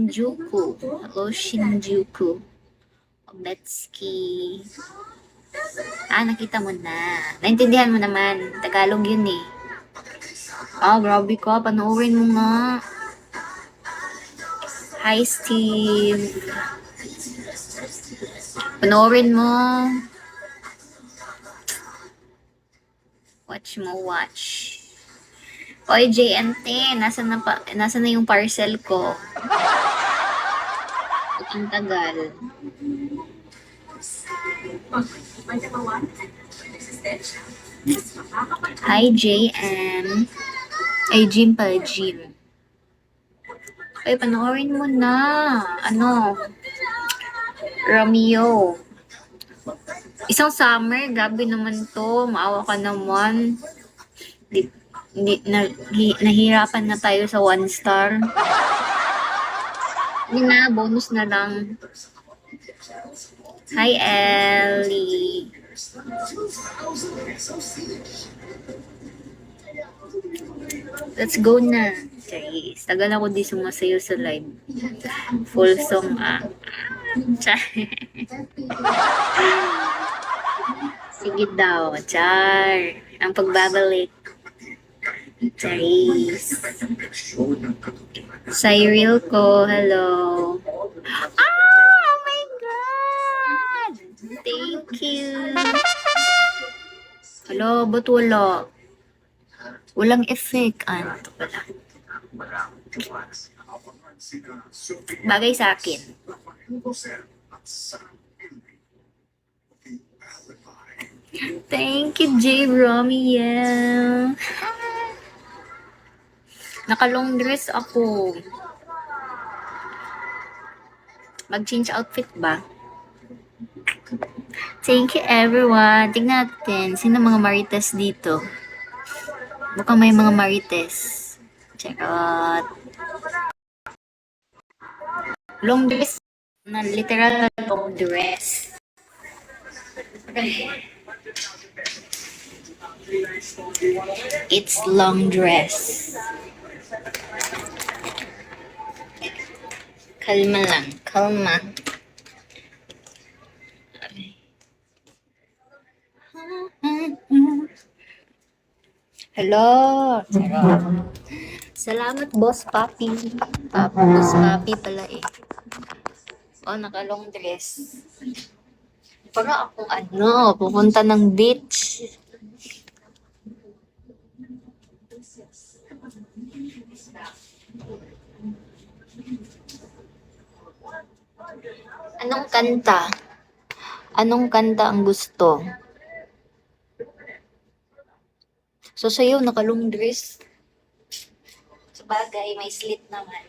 Shinjuku. Hello, Shinjuku. Obetsky. Nakita mo na. Naintindihan mo naman. Tagalog yun eh. Grabe ka. Panoorin mo nga. Hi, Steve. Panoorin mo. Watch. Oy, JNT, nasa na yung parcel ko? Ang tagal. Hi, JN. Ay, Jim pala, Jim. Ay, panoorin mo na. Romeo. Isang summer, grabe naman to. Maawa ka naman. Nahirapan na tayo sa 1 star. Hindi na, bonus na lang. Hi, Ellie. Let's go na. Guys, tagal ako di sumasayo sa live. Full song Sige daw, char. Ang pagbabalik. Charis. Cyril ko, hello. Oh my God! Thank you. Hello, ba't wala? Walang effect. Ito pala. Bagay sa akin. Thank you, J. Romiel. Naka-long dress ako. Mag-change outfit ba? Thank you, everyone. Tingnan natin. Sino mga marites dito? Mukhang may mga marites. Charot. Long dress. Na literal long dress. It's long dress. Kalma lang. Kalma. Hello. Salamat, Boss Papi. Boss Papi pala eh. Naka-long dress. Para ako pupunta ng beach. Anong kanta ang gusto? So, sa'yo, naka-long dress. Sabagay, may slit naman.